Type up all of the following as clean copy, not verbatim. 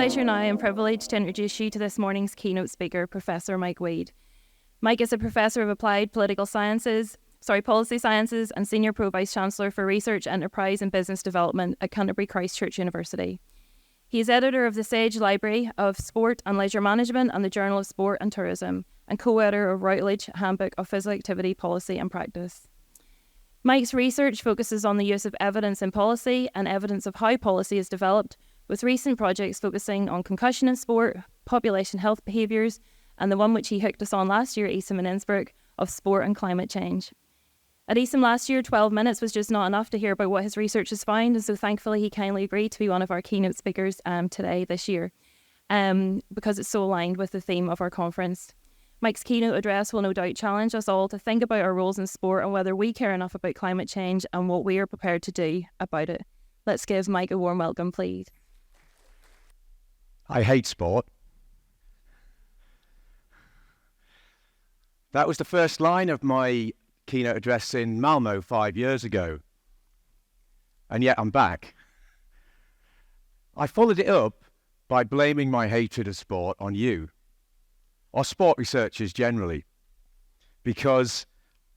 pleasure now and privilege to introduce you to this morning's keynote speaker, Professor Mike Weed. Mike is a Professor of Applied Policy Sciences and Senior Pro Vice-Chancellor for Research, Enterprise and Business Development at Canterbury Christ Church University. He is editor of the Sage Library of Sport and Leisure Management and the Journal of Sport and Tourism, and co-editor of Routledge Handbook of Physical Activity Policy and Practice. Mike's research focuses on the use of evidence in policy and evidence of how policy is developed, with recent projects focusing on concussion in sport, population health behaviours, and the one which he hooked us on last year at EASM in Innsbruck, of sport and climate change. At EASM last year, 12 minutes was just not enough to hear about what his research has found, and so thankfully he kindly agreed to be one of our keynote speakers this year, because it's so aligned with the theme of our conference. Mike's keynote address will no doubt challenge us all to think about our roles in sport and whether we care enough about climate change and what we are prepared to do about it. Let's give Mike a warm welcome, please. I hate sport. That was the first line of my keynote address in Malmo 5 years ago. And yet I'm back. I followed it up by blaming my hatred of sport on you, or sport researchers generally, because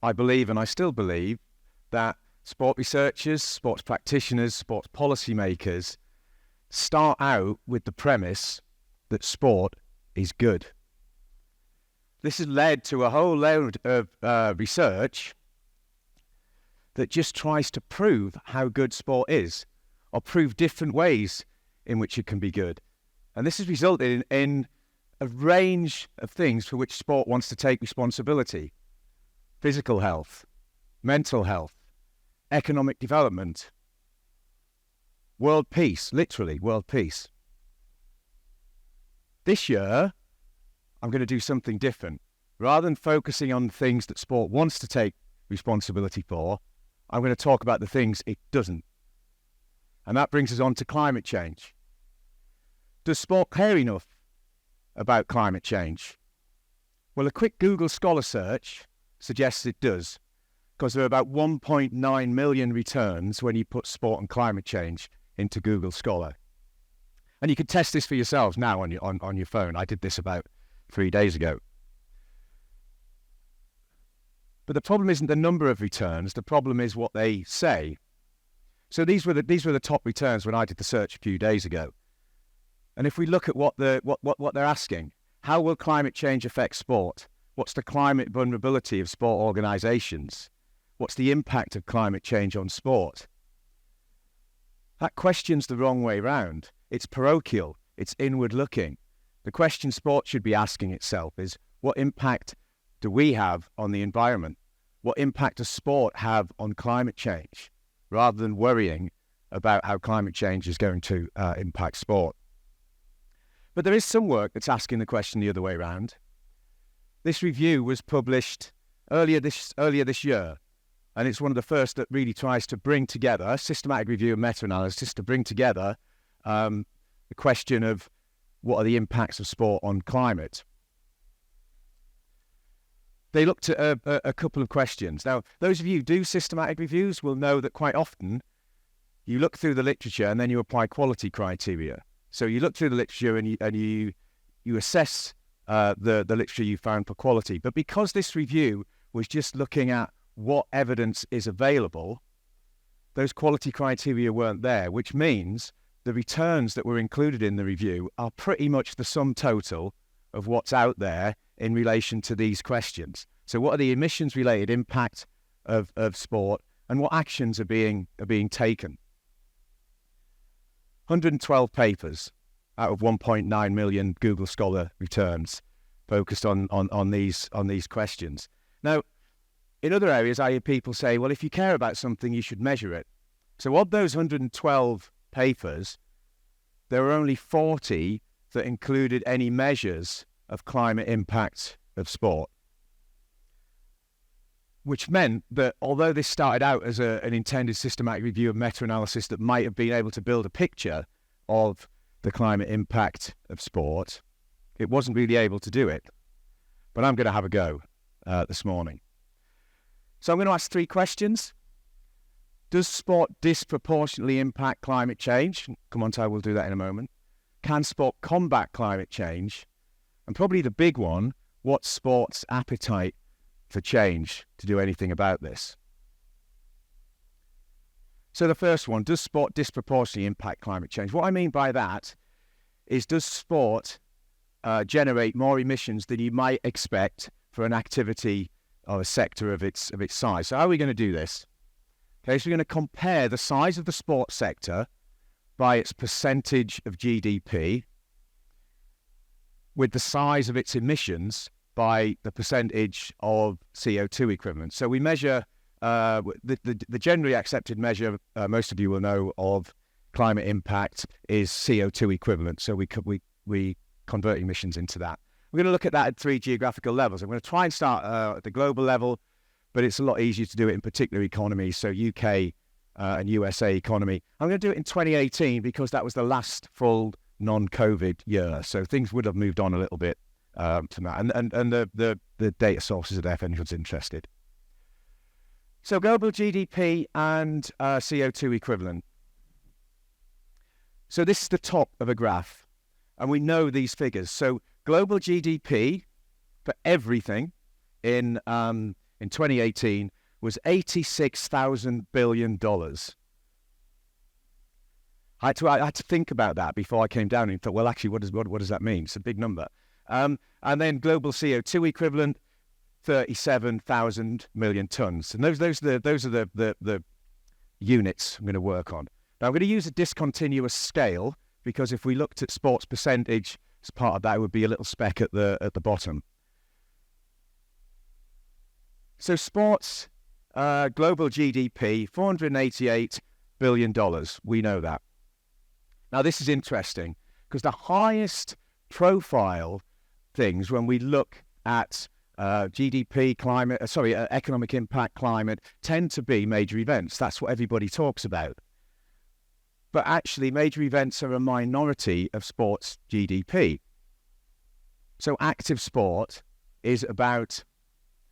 I believe, and I still believe, that sport researchers, sports practitioners, sports policymakers start out with the premise that sport is good. This has led to a whole load of research that just tries to prove how good sport is, or prove different ways in which it can be good. And this has resulted in a range of things for which sport wants to take responsibility: physical health, mental health, economic development, world peace, literally world peace. This year, I'm going to do something different. Rather than focusing on things that sport wants to take responsibility for, I'm going to talk about the things it doesn't. And that brings us on to climate change. Does sport care enough about climate change? Well, a quick Google Scholar search suggests it does, because there are about 1.9 million returns when you put sport and climate change into Google Scholar. And you can test this for yourselves now on your phone. I did this about 3 days ago. But the problem isn't the number of returns, the problem is what they say. So these were the top returns when I did the search a few days ago. And if we look at what they're asking, how will climate change affect sport? What's the climate vulnerability of sport organisations? What's the impact of climate change on sport? That question's the wrong way round. It's parochial, it's inward looking. The question sport should be asking itself is, what impact do we have on the environment? What impact does sport have on climate change? Rather than worrying about how climate change is going to impact sport. But there is some work that's asking the question the other way around. This review was published earlier this year, and it's one of the first that really tries to bring together a systematic review and meta-analysis to bring together the question of what are the impacts of sport on climate. They looked at a couple of questions. Now, those of you who do systematic reviews will know that quite often you look through the literature and then you apply quality criteria. So you look through the literature and you assess the literature you found for quality. But because this review was just looking at what evidence is available, those quality criteria weren't there, which means the returns that were included in the review are pretty much the sum total of what's out there in relation to these questions. So what are the emissions-related impact of sport, and what actions are being taken? 112 papers out of 1.9 million Google Scholar returns focused on these questions. Now, in other areas, I hear people say, well, if you care about something, you should measure it. So of those 112 papers, there were only 40 that included any measures of climate impact of sport. Which meant that although this started out as an intended systematic review of meta-analysis that might have been able to build a picture of the climate impact of sport, it wasn't really able to do it. But I'm going to have a go this morning. So I'm going to ask 3 questions. Does sport disproportionately impact climate change? Come on, Ty, we'll do that in a moment. can sport combat climate change? And probably the big one, what's sport's appetite for change to do anything about this? So the first one, does sport disproportionately impact climate change? What I mean by that is, does sport generate more emissions than you might expect for an activity or a sector of its size? So how are we going to do this? Okay, so we're going to compare the size of the sports sector by its percentage of GDP with the size of its emissions by the percentage of CO2 equivalent. So we measure the generally accepted measure, most of you will know, of climate impact is CO2 equivalent. So we convert emissions into that. We're going to look at that at 3 geographical levels. I'm going to try and start at the global level, but it's a lot easier to do it in particular economies, so UK and USA economy. I'm going to do it in 2018 because that was the last full non-COVID year, so things would have moved on a little bit to that. And the data sources are there if anyone's interested. So global GDP and CO2 equivalent. So this is the top of a graph, and we know these figures. So global GDP for everything in 2018 was $86,000 billion. I had to think about that before I came down and thought, well, actually, what does that mean? It's a big number. And then global CO2 equivalent, 37,000 million tons. And those are the units I'm going to work on. Now, I'm going to use a discontinuous scale because if we looked at sports percentage as part of that, it would be a little speck at the bottom. So sports, global GDP, $488 billion. We know that. Now, this is interesting because the highest profile things when we look at GDP, economic impact, climate, tend to be major events. That's what everybody talks about. But actually, major events are a minority of sports GDP. So active sport is about,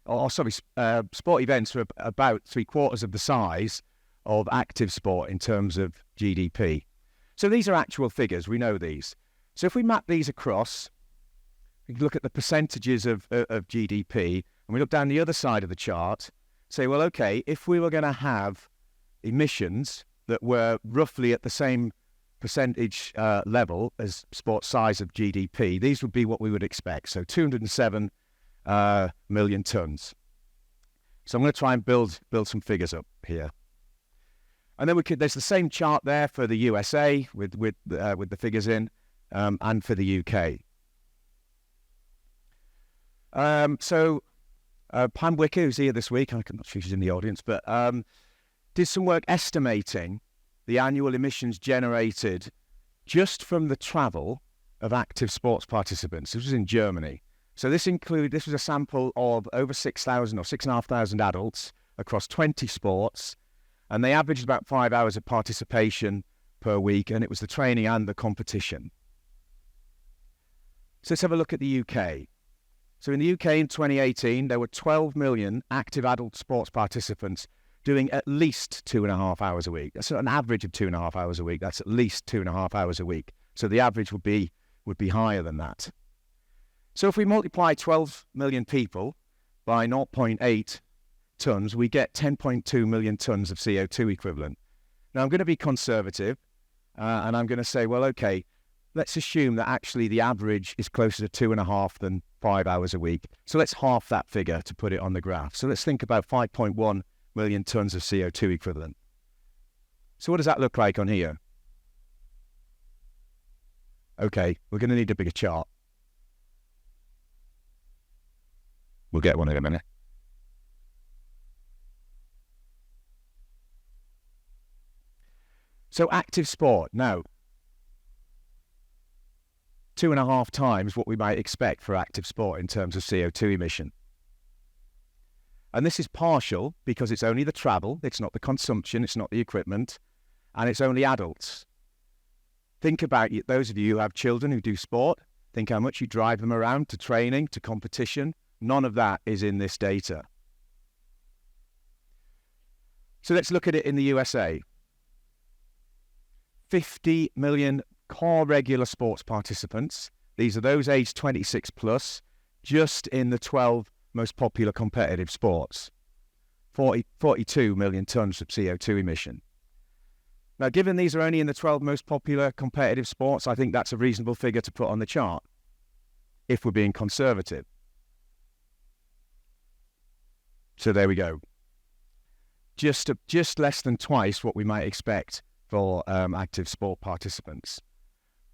sport events are about 3/4 of the size of active sport in terms of GDP. So these are actual figures. We know these. So if we map these across, we can look at the percentages of GDP, and we look down the other side of the chart, say, well, okay, if we were going to have emissions that were roughly at the same percentage level as sports size of GDP, these would be what we would expect. So 207 million tons. So I'm going to try and build some figures up here. And then there's the same chart there for the USA with the figures in, and for the UK. So Pam Wicker, who's here this week, I'm not sure she's in the audience, but did some work estimating the annual emissions generated just from the travel of active sports participants. This was in Germany. So this was a sample of over 6,000 or 6,500 adults across 20 sports, and they averaged about 5 hours of participation per week, and it was the training and the competition. So let's have a look at the UK. So in the UK in 2018, there were 12 million active adult sports participants doing at least 2.5 hours a week. That's an average of 2.5 hours a week. That's at least 2.5 hours a week. So the average would be higher than that. So if we multiply 12 million people by 0.8 tons, we get 10.2 million tons of CO2 equivalent. Now I'm going to be conservative, and I'm going to say, well, okay, let's assume that actually the average is closer to 2.5 than 5 hours a week. So let's half that figure to put it on the graph. So let's think about 5.1 million tons of CO2 equivalent. So what does that look like on here? Okay, we're going to need a bigger chart. We'll get one in a minute. So active sport, now, 2.5 times what we might expect for active sport in terms of CO2 emission. And this is partial because it's only the travel, it's not the consumption, it's not the equipment, and it's only adults. Think about it, those of you who have children who do sport, think how much you drive them around to training, to competition. None of that is in this data. So let's look at it in the USA. 50 million core regular sports participants. These are those aged 26 plus, just in the 12 most popular competitive sports. 42 million tonnes of CO2 emission. Now, given these are only in the 12 most popular competitive sports, I think that's a reasonable figure to put on the chart, if we're being conservative. So there we go. Just less than twice what we might expect for active sport participants.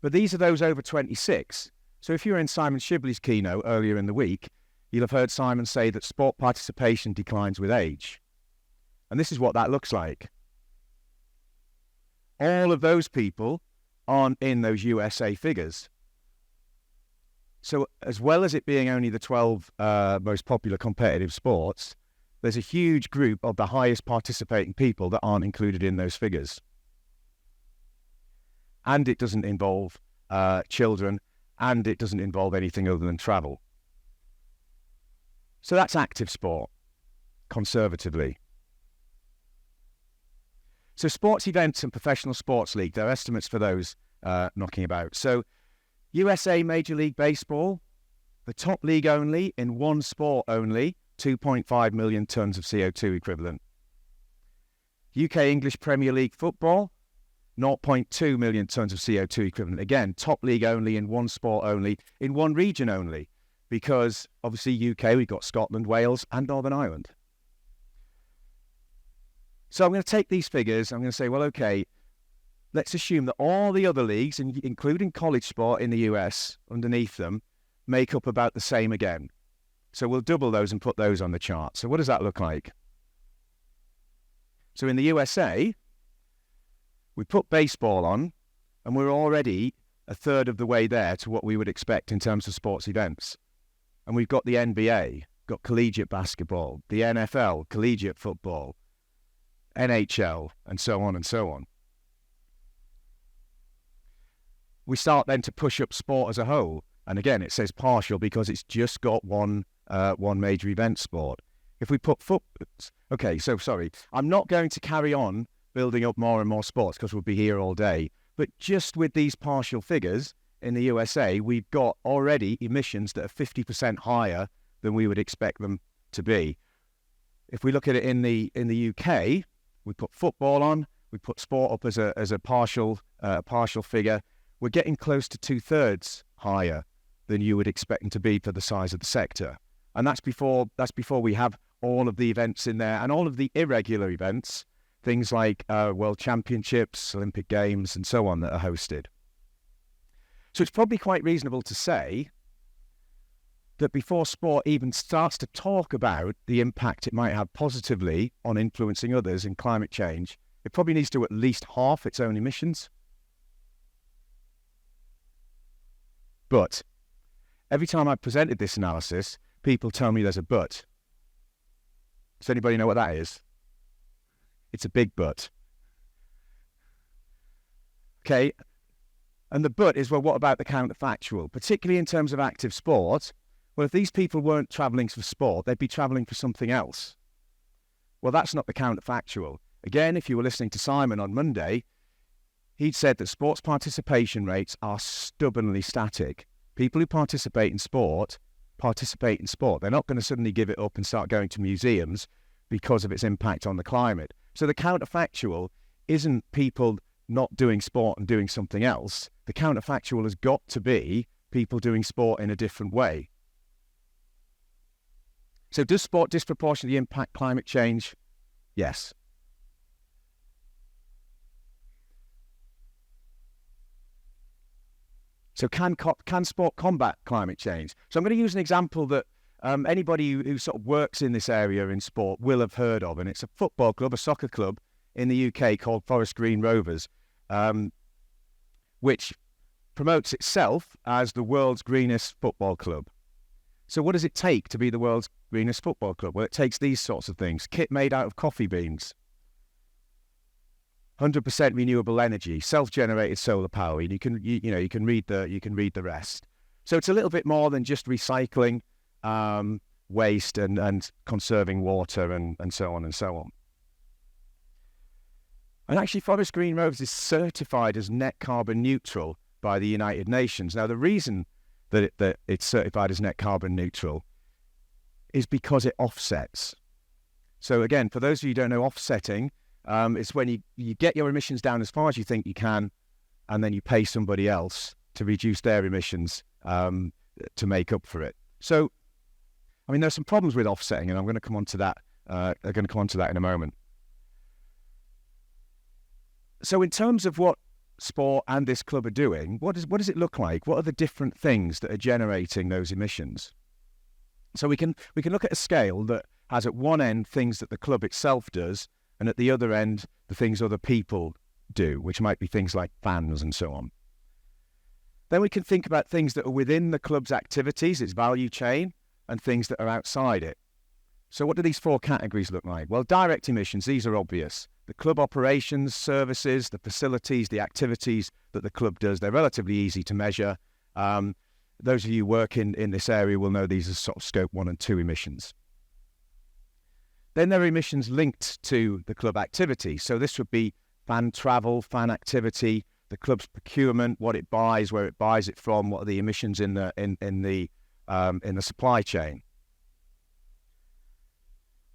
But these are those over 26. So if you were in Simon Shibley's keynote earlier in the week, you'll have heard Simon say that sport participation declines with age. And this is what that looks like. All of those people aren't in those USA figures. So as well as it being only the 12 most popular competitive sports, there's a huge group of the highest participating people that aren't included in those figures. And it doesn't involve children, and it doesn't involve anything other than travel. So that's active sport, conservatively. So sports events and professional sports league, there are estimates for those knocking about. So USA Major League Baseball, the top league only, in one sport only, 2.5 million tonnes of CO2 equivalent. UK English Premier League Football, 0.2 million tonnes of CO2 equivalent. Again, top league only, in one sport only, in one region only, because obviously UK, we've got Scotland, Wales and Northern Ireland. So I'm going to take these figures, I'm going to say, well, okay, let's assume that all the other leagues, including college sport in the US, underneath them, make up about the same again. So we'll double those and put those on the chart. So what does that look like? So in the USA, we put baseball on, and we're already a third of the way there to what we would expect in terms of sports events. And we've got the NBA, got collegiate basketball, the NFL, collegiate football, NHL, and so on and so on. We start then to push up sport as a whole. And again, it says partial because it's just got one major event sport. If we put okay, so sorry, I'm not going to carry on building up more and more sports because we'll be here all day. But just with these partial figures in the USA, we've got already emissions that are 50% higher than we would expect them to be. If we look at it in the UK, we put football on, we put sport up as a partial figure. We're getting close to 2/3 higher than you would expect them to be for the size of the sector. And that's before we have all of the events in there and all of the irregular events, things like World Championships, Olympic Games, and so on that are hosted. So it's probably quite reasonable to say that before sport even starts to talk about the impact it might have positively on influencing others in climate change, it probably needs to at least halve its own emissions. But every time I've presented this analysis, people tell me there's a but. Does anybody know what that is? It's a big but. Okay, and the but is, well, what about the counterfactual? Particularly in terms of active sport, well, if these people weren't travelling for sport, they'd be travelling for something else. Well, that's not the counterfactual. Again, if you were listening to Simon on Monday, he'd said that sports participation rates are stubbornly static. People who participate in sport. They're not going to suddenly give it up and start going to museums because of its impact on the climate. So the counterfactual isn't people not doing sport and doing something else. The counterfactual has got to be people doing sport in a different way. So does sport disproportionately impact climate change? Yes. So can sport combat climate change? So I'm going to use an example that anybody who sort of works in this area in sport will have heard of, and it's a football club, a soccer club in the UK called Forest Green Rovers, which promotes itself as the world's greenest football club. So what does it take to be the world's greenest football club? Well, it takes these sorts of things. Kit made out of coffee beans, 100% renewable energy, self-generated solar power, and you can read the rest. So it's a little bit more than just recycling waste and conserving water and so on and so on. And actually, Forest Green Rovers is certified as net carbon neutral by the United Nations. Now, the reason that it's certified as net carbon neutral is because it offsets. So again, for those of you who don't know, offsetting is when you get your emissions down as far as you think you can, and then you pay somebody else to reduce their emissions to make up for it. So, I mean, there's some problems with offsetting, and I'm going to come on to that. In a moment. So, in terms of what sport and this club are doing, what does it look like? What are the different things that are generating those emissions? So we can look at a scale that has at one end things that the club itself does, and at the other end the things other people do, which might be things like fans and so on. Then we can think about things that are within the club's activities, its value chain, and things that are outside it. So what do these four categories look like? Well, direct emissions, these are obvious. The club operations, services, the facilities, the activities that the club does, they're relatively easy to measure. Those of you who work in this area will know these are sort of scope 1 and 2 emissions. Then there are emissions linked to the club activity. So this would be fan travel, fan activity, the club's procurement, what it buys, where it buys it from, what are the emissions in the supply chain.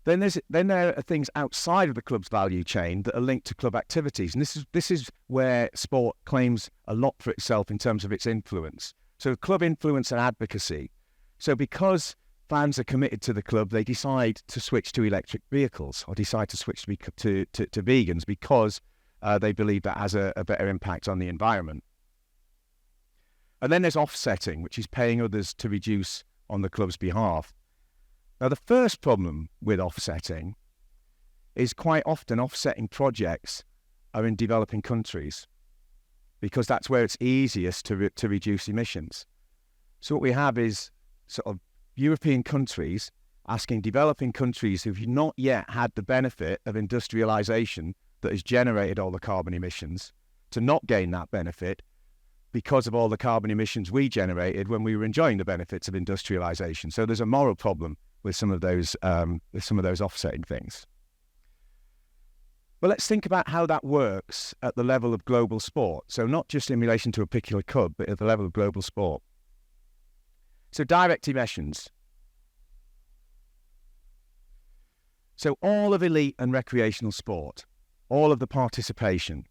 Then there are things outside of the club's value chain that are linked to club activities, and this is where sport claims a lot for itself in terms of its influence. So club influence and advocacy. So because fans are committed to the club, they decide to switch to electric vehicles or decide to switch to vegans because they believe that has a better impact on the environment. And then there's offsetting, which is paying others to reduce on the club's behalf. Now, the first problem with offsetting is quite often offsetting projects are in developing countries because that's where it's easiest to reduce emissions. So what we have is sort of European countries asking developing countries who've not yet had the benefit of industrialization that has generated all the carbon emissions to not gain that benefit because of all the carbon emissions we generated when we were enjoying the benefits of industrialization. So there's a moral problem with some of those offsetting things. But let's think about how that works at the level of global sport. So not just in relation to a particular club, but at the level of global sport. So direct emissions. So all of elite and recreational sport, all of the participation,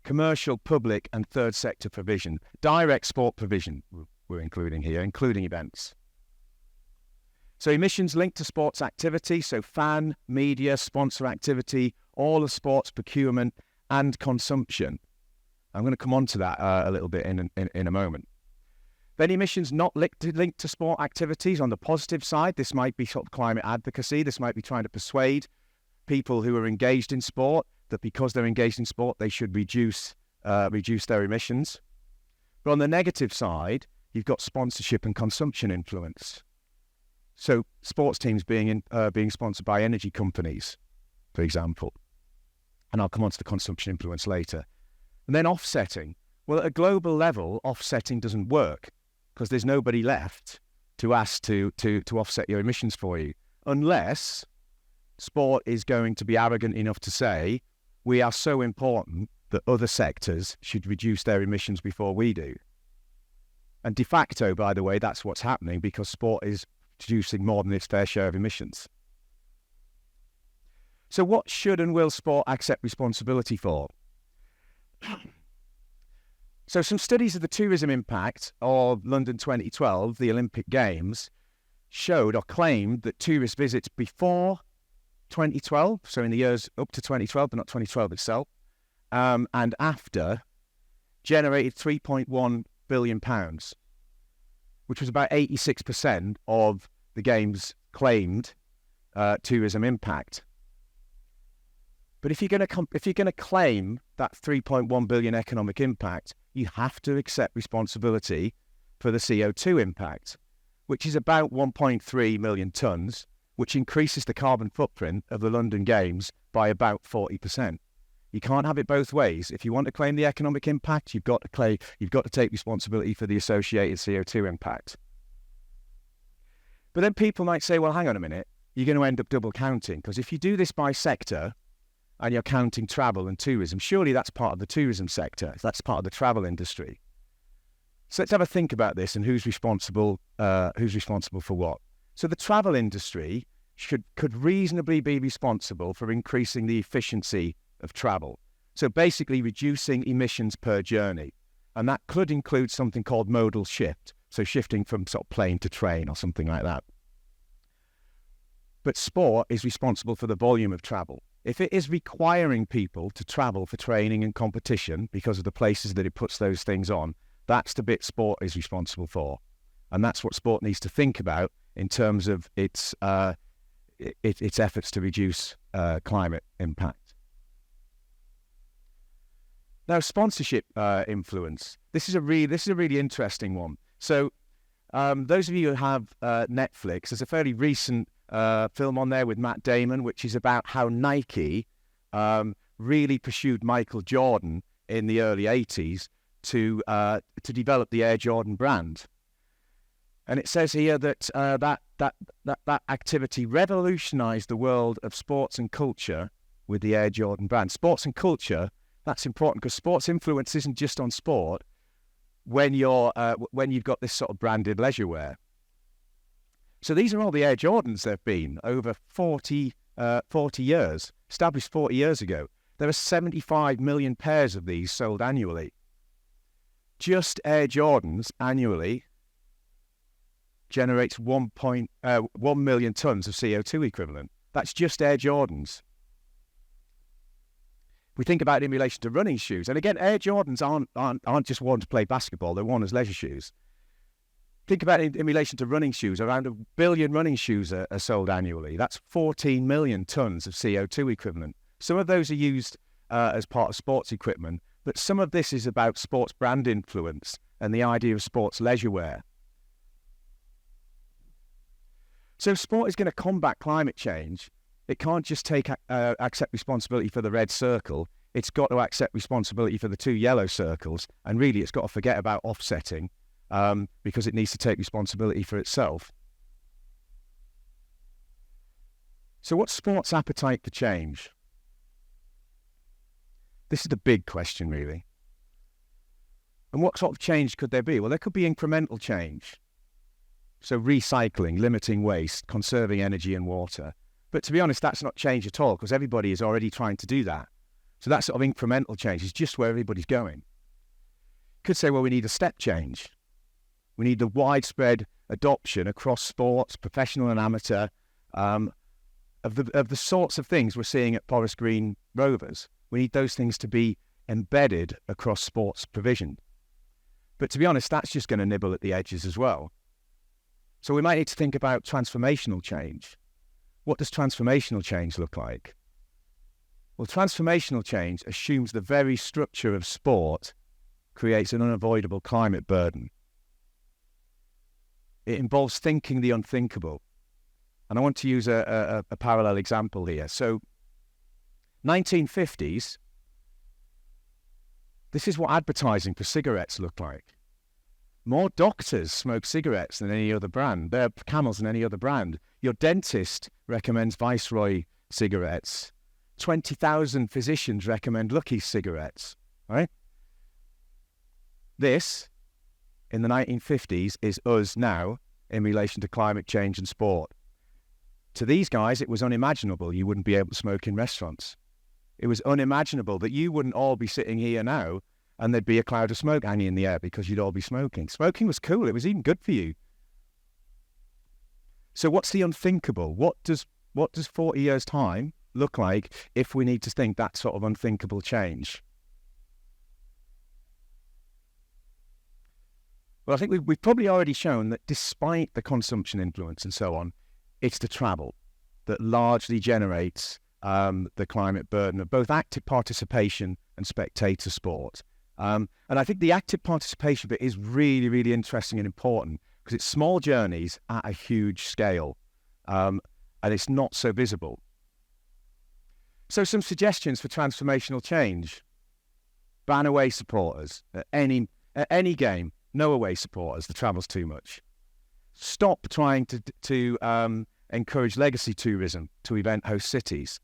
commercial, public and third sector provision, direct sport provision we're including here, including events. So emissions linked to sports activity, so fan, media, sponsor activity, all of sports procurement and consumption. I'm going to come on to that a little bit in a moment. Then emissions not linked to sport activities. On the positive side, this might be sort of climate advocacy. This might be trying to persuade people who are engaged in sport that because they're engaged in sport, they should reduce their emissions. But on the negative side, you've got sponsorship and consumption influence. So sports teams being sponsored by energy companies, for example. And I'll come on to the consumption influence later. And then offsetting. Well, at a global level, offsetting doesn't work because there's nobody left to ask to offset your emissions for you, unless sport is going to be arrogant enough to say, we are so important that other sectors should reduce their emissions before we do. And de facto, by the way, that's what's happening because sport is producing more than its fair share of emissions. So what should and will sport accept responsibility for? So some studies of the tourism impact of London 2012, the Olympic Games, showed or claimed that tourist visits before 2012, so in the years up to 2012, but not 2012 itself, and after, generated £3.1 billion, which was about 86% of the Games' claimed tourism impact. But if you're going to claim that 3.1 billion economic impact, you have to accept responsibility for the CO2 impact, which is about 1.3 million tonnes, which increases the carbon footprint of the London Games by about 40%. You can't have it both ways. If you want to claim the economic impact, you've got to take responsibility for the associated CO2 impact. But then people might say, well, hang on a minute, you're going to end up double counting, because if you do this by sector and you're counting travel and tourism, surely that's part of the tourism sector. That's part of the travel industry. So let's have a think about this and who's responsible for what. So the travel industry could reasonably be responsible for increasing the efficiency of travel. So basically reducing emissions per journey. And that could include something called modal shift. So shifting from sort of plane to train or something like that. But sport is responsible for the volume of travel. If it is requiring people to travel for training and competition because of the places that it puts those things on, that's the bit sport is responsible for. And that's what sport needs to think about in terms of its efforts to reduce climate impact. Now, sponsorship influence. This is a really interesting one. So those of you who have Netflix, there's a fairly recent film on there with Matt Damon, which is about how Nike really pursued Michael Jordan in the early 80s to develop the Air Jordan brand. And it says here that that activity revolutionized the world of sports and culture with the Air Jordan brand. Sports and culture, that's important because sports influence isn't just on sport when you've got this sort of branded leisure wear. So these are all the Air Jordans there have been over 40 years, established 40 years ago. There are 75 million pairs of these sold annually. Just Air Jordans annually generates 1 million tons of CO2 equivalent. That's just Air Jordans. We think about it in relation to running shoes. And again, Air Jordans aren't just worn to play basketball, they're worn as leisure shoes. Think about it in relation to running shoes. Around 1 billion running shoes are sold annually. That's 14 million tons of CO2 equivalent. Some of those are used as part of sports equipment, but some of this is about sports brand influence and the idea of sports leisure wear. So if sport is going to combat climate change, it can't just accept responsibility for the red circle. It's got to accept responsibility for the 2 yellow circles. And really, it's got to forget about offsetting because it needs to take responsibility for itself. So what's sport's appetite for change? This is the big question, really. And what sort of change could there be? Well, there could be incremental change. So recycling, limiting waste, conserving energy and water. But to be honest, that's not change at all because everybody is already trying to do that. So that sort of incremental change is just where everybody's going. Could say, well, we need a step change. We need the widespread adoption across sports, professional and amateur, of the sorts of things we're seeing at Forest Green Rovers. We need those things to be embedded across sports provision. But to be honest, that's just going to nibble at the edges as well. So we might need to think about transformational change. What does transformational change look like? Well, transformational change assumes the very structure of sport creates an unavoidable climate burden. It involves thinking the unthinkable. And I want to use a parallel example here. So 1950s, this is what advertising for cigarettes looked like. More doctors smoke cigarettes than any other brand. They're Camels than any other brand. Your dentist recommends Viceroy cigarettes. 20,000 physicians recommend Lucky cigarettes, right? This, in the 1950s, is us now in relation to climate change and sport. To these guys, it was unimaginable you wouldn't be able to smoke in restaurants. It was unimaginable that you wouldn't all be sitting here now and there'd be a cloud of smoke hanging in the air because you'd all be smoking. Smoking was cool. It was even good for you. So what's the unthinkable? What does 40 years' time look like if we need to think that sort of unthinkable change? Well, I think we've probably already shown that despite the consumption influence and so on, it's the travel that largely generates the climate burden of both active participation and spectator sport. And I think the active participation bit is really, really interesting and important because it's small journeys at a huge scale, and it's not so visible. So some suggestions for transformational change. Ban away supporters at any game. No away supporters. The travel's too much. Stop trying to encourage legacy tourism to event host cities.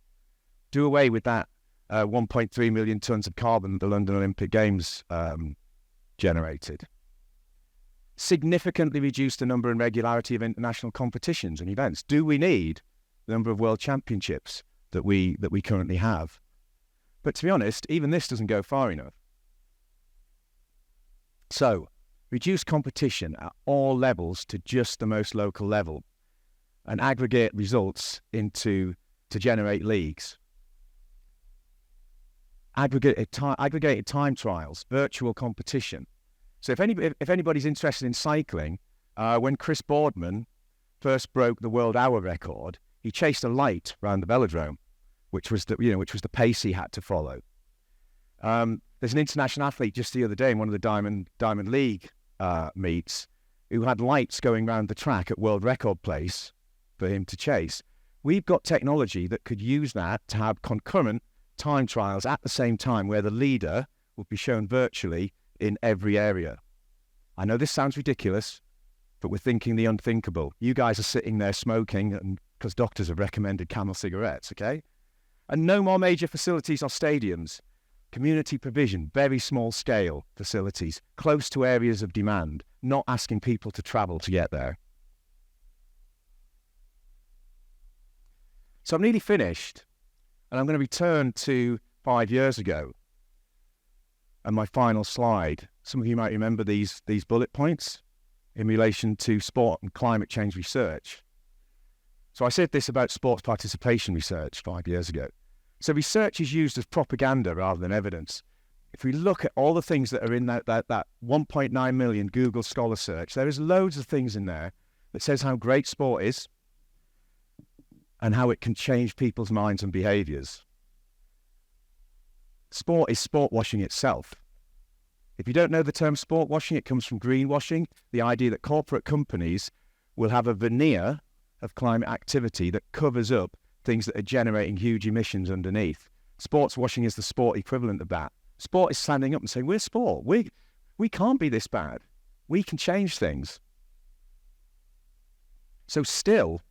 Do away with that 1.3 million tonnes of carbon the London Olympic Games generated. significantly reduce the number and regularity of international competitions and events? Do we need the number of world championships that we currently have? But to be honest, even this doesn't go far enough. So, reduce competition at all levels to just the most local level and aggregate results to generate leagues. Aggregated time trials, virtual competition. So if anybody's interested in cycling, when Chris Boardman first broke the world hour record, he chased a light around the velodrome, which was the pace he had to follow. There's an international athlete just the other day in one of the Diamond League meets who had lights going around the track at world record pace for him to chase. We've got technology that could use that to have concurrent time trials at the same time where the leader will be shown virtually in every area. I know this sounds ridiculous, but we're thinking the unthinkable. You guys are sitting there smoking and because doctors have recommended Camel cigarettes, okay? And no more major facilities or stadiums. Community provision, very small scale facilities, close to areas of demand, not asking people to travel to get there. So I'm nearly finished, and I'm going to return to 5 years ago and my final slide. Some of you might remember these bullet points in relation to sport and climate change research. So I said this about sports participation research 5 years ago. So research is used as propaganda rather than evidence. If we look at all the things that are in that 1.9 million Google Scholar search, there is loads of things in there that says how great sport is and how it can change people's minds and behaviours. Sport is sport washing itself. If you don't know the term sport washing, it comes from greenwashing, the idea that corporate companies will have a veneer of climate activity that covers up things that are generating huge emissions underneath. Sports washing is the sport equivalent of that. Sport is standing up and saying, we're sport. We can't be this bad. We can change things. So still,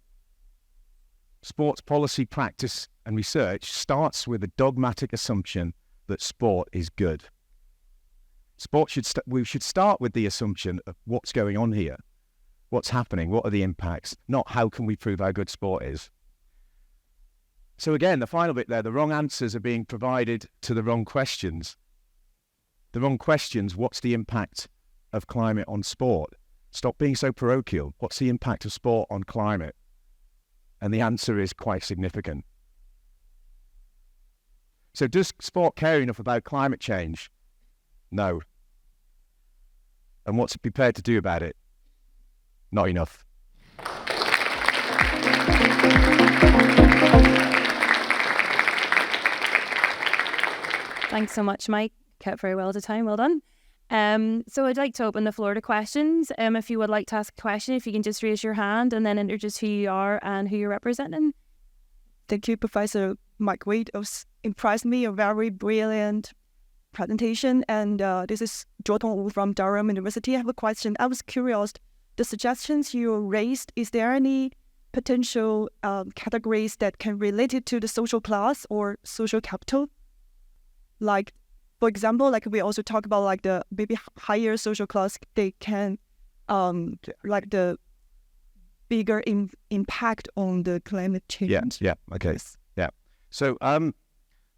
sports policy, practice and research starts with a dogmatic assumption that sport is good. We should start with the assumption of what's going on here, what's happening, what are the impacts, not how can we prove how good sport is. So again, the final bit there, the wrong answers are being provided to the wrong questions. The wrong questions, what's the impact of climate on sport? Stop being so parochial. What's the impact of sport on climate? And the answer is quite significant. So does sport care enough about climate change? No. And what's it prepared to do about it? Not enough. Thanks so much, Mike. Kept very well to time. Well done. So I'd like to open the floor to questions. If you would like to ask a question, if you can just raise your hand and then introduce who you are and who you're representing. Thank you, Professor Mike Wade. It impressed me, a very brilliant presentation. And this is Jordan Wu from Durham University. I have a question. I was curious, the suggestions you raised, is there any potential categories that can relate it to the social class or social capital? Like, for example, like we also talk about like the maybe higher social class, they can like the bigger impact on the climate change. Yeah. Okay. Yes. Yeah. So I think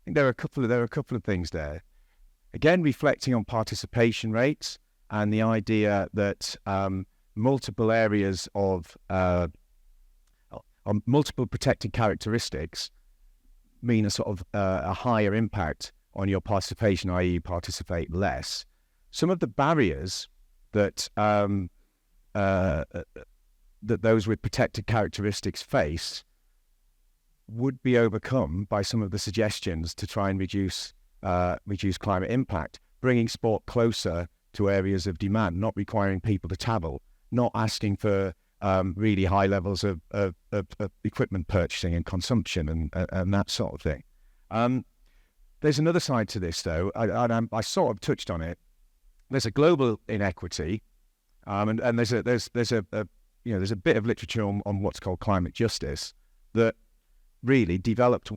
there are a couple of things there. Again, reflecting on participation rates and the idea that multiple areas of multiple protected characteristics mean a sort of a higher impact on your participation, i.e. you participate less. Some of the barriers that that those with protected characteristics face would be overcome by some of the suggestions to try and reduce climate impact, bringing sport closer to areas of demand, not requiring people to travel, not asking for really high levels of equipment purchasing and consumption and that sort of thing. There's another side to this, though. I sort of touched on it. There's a global inequity, and there's a bit of literature on what's called climate justice that really developed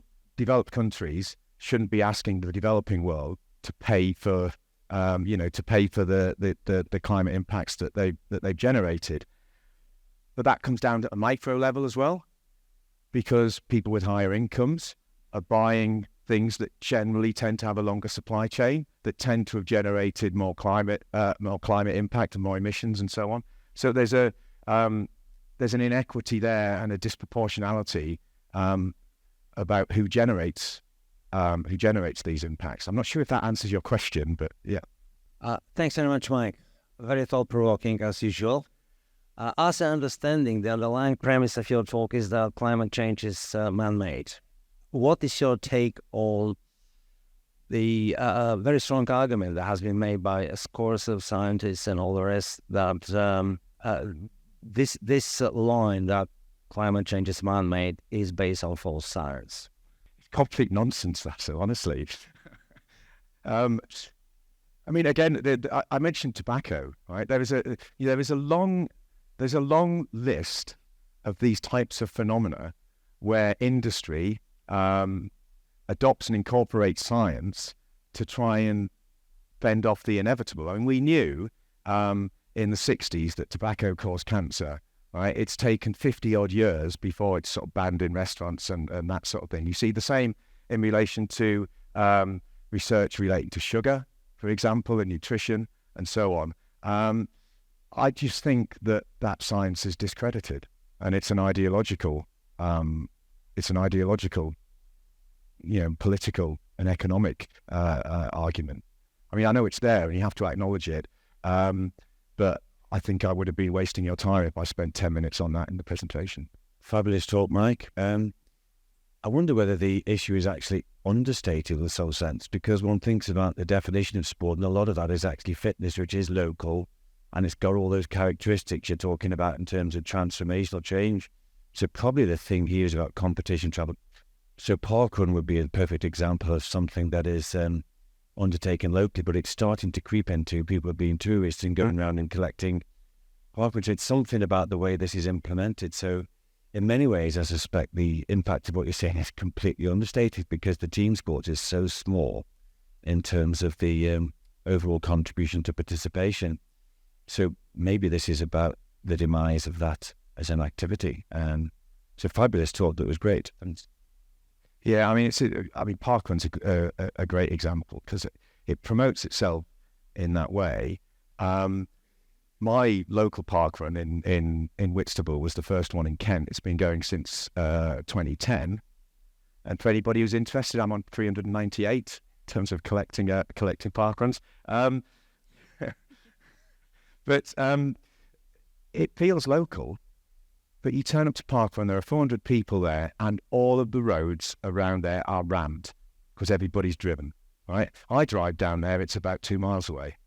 countries shouldn't be asking the developing world to pay for to pay for the climate impacts that they've generated. But that comes down to a micro level as well, because people with higher incomes are buying things that generally tend to have a longer supply chain, that tend to have generated more climate impact and more emissions and so on. So there's an inequity there and a disproportionality about who generates these impacts. I'm not sure if that answers your question, but yeah. Thanks very much, Mike. Very thought-provoking as usual. As an understanding, the underlying premise of your talk is that climate change is man-made. What is your take on the very strong argument that has been made by scores of scientists and all the rest that this line that climate change is man-made is based on false science? Complete nonsense, that, so honestly. I mean, again, I mentioned tobacco, right? There's a long list of these types of phenomena where industry adopts and incorporates science to try and fend off the inevitable. I mean, we knew in the 60s that tobacco caused cancer, right? It's taken 50 odd years before it's sort of banned in restaurants and that sort of thing. You see the same in relation to research relating to sugar, for example, and nutrition and so on. I just think that science is discredited, and it's an ideological, political and economic argument. I mean, I know it's there and you have to acknowledge it, but I think I would have been wasting your time if I spent 10 minutes on that in the presentation. Fabulous talk, Mike. I wonder whether the issue is actually understated in some sense, because one thinks about the definition of sport, and a lot of that is actually fitness, which is local, and it's got all those characteristics you're talking about in terms of transformational change. So probably the thing here is about competition travel. So parkrun would be a perfect example of something that is undertaken locally, but it's starting to creep into people being tourists and going around and collecting parkrun. It's something about the way this is implemented. So in many ways, I suspect the impact of what you're saying is completely understated, because the team sport is so small in terms of the overall contribution to participation. So maybe this is about the demise of that as an activity. It's a fabulous talk that was great. Yeah, I mean, parkrun's a great example because it promotes itself in that way. My local parkrun in Whitstable was the first one in Kent. It's been going since 2010. And for anybody who's interested, I'm on 398 in terms of collecting parkruns. But it feels local. But you turn up to parkrun, there are 400 people there, and all of the roads around there are rammed because everybody's driven, right? I drive down there, it's about 2 miles away,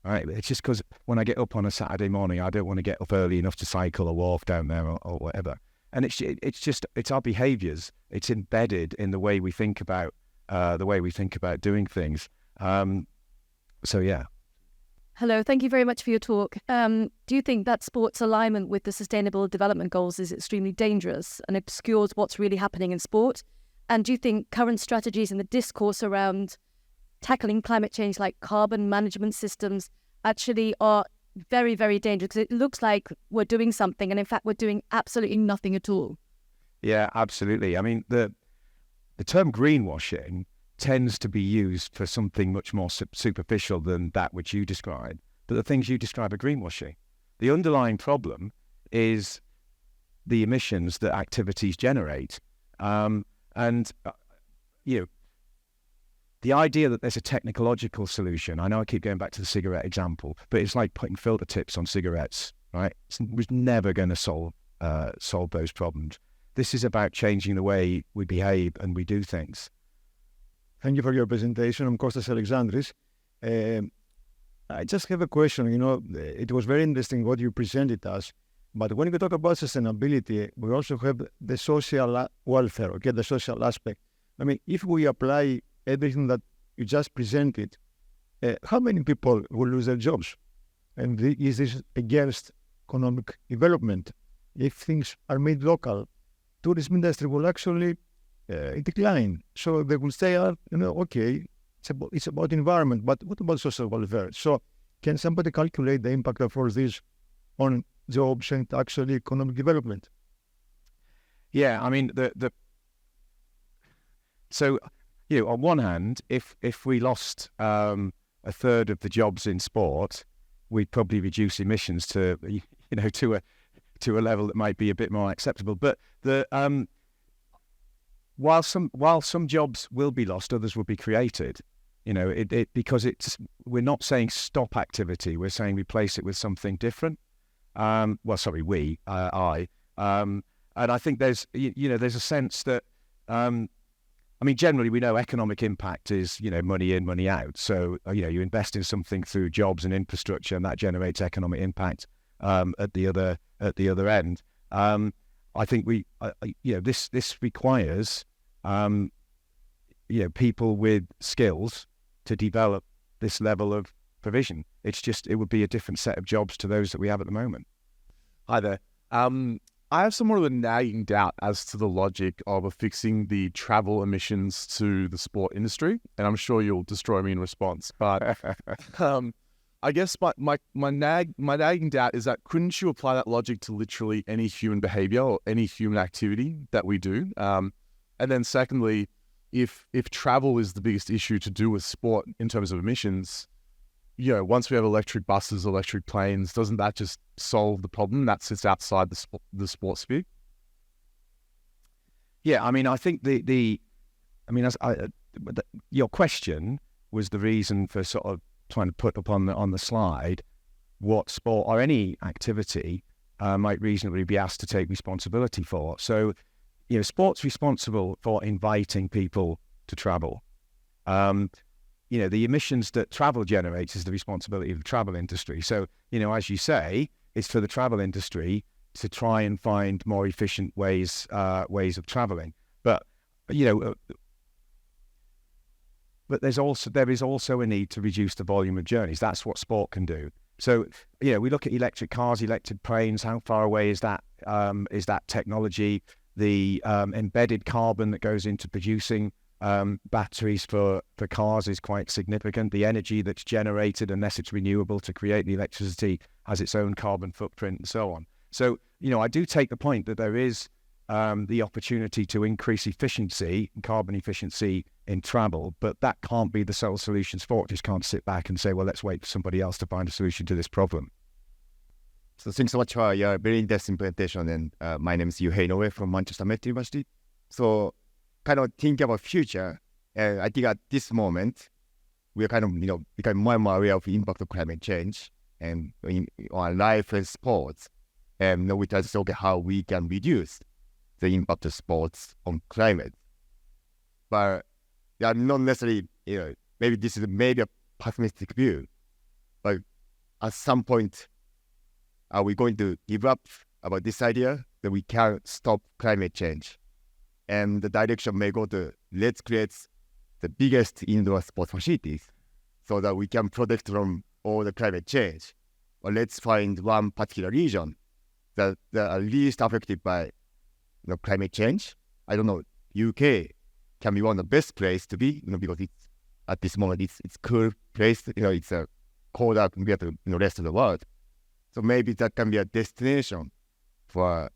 right? It's just because when I get up on a Saturday morning, I don't want to get up early enough to cycle or walk down there or whatever. And it's our behaviours. It's embedded in the way we think about doing things. So yeah. Hello, thank you very much for your talk. Do you think that sport's alignment with the Sustainable Development Goals is extremely dangerous and obscures what's really happening in sport? And do you think current strategies and the discourse around tackling climate change, like carbon management systems, actually are very, very dangerous? Because it looks like we're doing something, and in fact, we're doing absolutely nothing at all. Yeah, absolutely. I mean, the term greenwashing tends to be used for something much more superficial than that which you describe. But the things you describe are greenwashing. The underlying problem is the emissions that activities generate. The idea that there's a technological solution, I know I keep going back to the cigarette example, but it's like putting filter tips on cigarettes, right? It was never going to solve those problems. This is about changing the way we behave and we do things. Thank you for your presentation. I'm Kostas Alexandris. I just have a question. It was very interesting what you presented us. But when we talk about sustainability, we also have the social welfare, the social aspect. I mean, if we apply everything that you just presented, how many people will lose their jobs? And is this against economic development? If things are made local, tourism industry will actually decline. So they will say, okay, it's about environment, but what about social welfare? So can somebody calculate the impact of all this on jobs and actually economic development? Yeah, I mean, so, on one hand, if we lost a third of the jobs in sport, we'd probably reduce emissions to a level that might be a bit more acceptable. But while some jobs will be lost, others will be created. Because we're not saying stop activity, we're saying replace it with something different. I. And I think there's a sense that, generally we know economic impact is, money in, money out. So, you invest in something through jobs and infrastructure, and that generates economic impact at the other end. I think this requires, people with skills to develop this level of provision. It would be a different set of jobs to those that we have at the moment. Hi there. I have somewhat of a nagging doubt as to the logic of affixing the travel emissions to the sport industry, and I'm sure you'll destroy me in response. But I guess my nagging doubt is that couldn't you apply that logic to literally any human behavior or any human activity that we do? And then secondly, if travel is the biggest issue to do with sport in terms of emissions, once we have electric buses, electric planes, doesn't that just solve the problem that sits outside the sports sphere? Yeah, I think your question was the reason for sort of trying to put up on the slide what sport or any activity might reasonably be asked to take responsibility for. So, sport's responsible for inviting people to travel. The emissions that travel generates is the responsibility of the travel industry. So, as you say, it's for the travel industry to try and find more efficient ways of traveling. But there is also a need to reduce the volume of journeys. That's what sport can do. So, we look at electric cars, electric planes. How far away is that technology? The embedded carbon that goes into producing batteries for cars is quite significant. The energy that's generated, unless it's renewable to create the electricity, has its own carbon footprint and so on. So, I do take the point that there is the opportunity to increase efficiency, carbon efficiency in travel, but that can't be the sole solution. Sport just can't sit back and say, well, let's wait for somebody else to find a solution to this problem. So thanks so much for your very interesting presentation. And my name is Yuhei Inoue from Manchester Met University. So kind of think about future. I think at this moment, we are kind of, becoming more and more aware of the impact of climate change and in our life and sports. And we try to look at how we can reduce the impact of sports on climate. But not necessarily, maybe this is maybe a pessimistic view, but at some point, are we going to give up about this idea that we can't stop climate change? And the direction may go to, let's create the biggest indoor sports facilities so that we can protect from all the climate change. Or let's find one particular region that are least affected by climate change. I don't know, UK can be one of the best place to be, because it's at this moment it's cool place. It's a colder compared to the rest of the world. So maybe that can be a destination for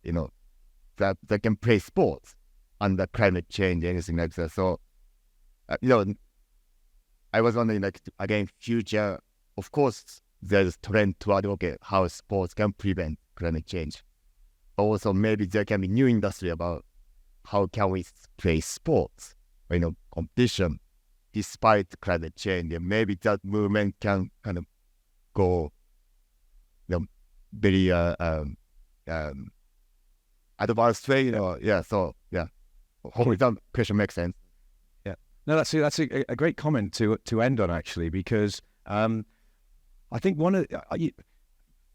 that can play sports under climate change, anything like that. So I was wondering, again, future. Of course, there's trend toward how sports can prevent climate change. Also, maybe there can be new industry about how can we play sports, competition, despite climate change. And maybe that movement can kind of go, very advanced way. So hopefully that question makes sense. Yeah, no, that's a great comment to end on, actually, because I think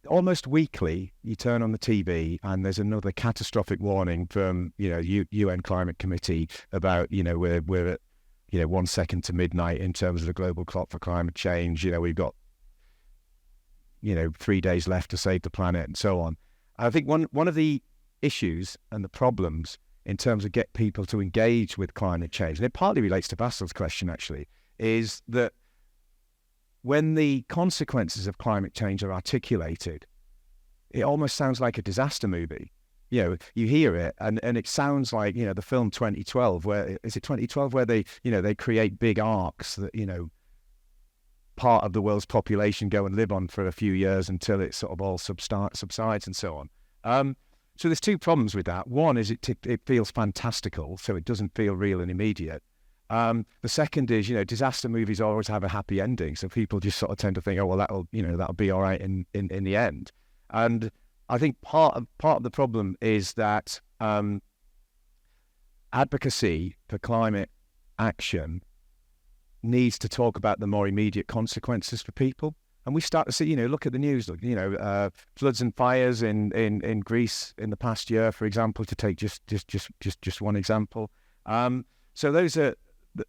almost weekly you turn on the TV and there's another catastrophic warning from UN Climate Committee about we're at 1 second to midnight in terms of the global clock for climate change. We've got 3 days left to save the planet and so on. I think one of the issues and the problems in terms of get people to engage with climate change, and it partly relates to Basil's question actually, is that when the consequences of climate change are articulated, it almost sounds like a disaster movie. You know, you hear it and it sounds like, you know, the film 2012, where, is it 2012, where they, you know, they create big arcs that, you know, part of the world's population go and live on for a few years until it sort of all subsides and so on. So there's two problems with that. One is it feels fantastical, so it doesn't feel real and immediate. The second is, you know, disaster movies always have a happy ending, so people just sort of tend to think, oh well, that'll be all right in the end. And I think part of the problem is that advocacy for climate action needs to talk about the more immediate consequences for people. And we start to see, you know, look at the news, look, you know, floods and fires in Greece in the past year, for example, to take just one example. So those are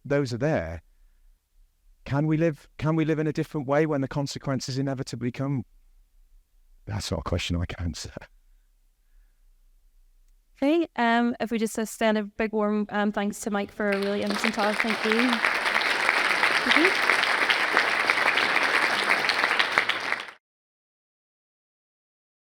there. Can we live in a different way when the consequences inevitably come? That's not a question I can answer. Okay, if we just extend a big warm thanks to Mike for a really interesting talk. Thank you.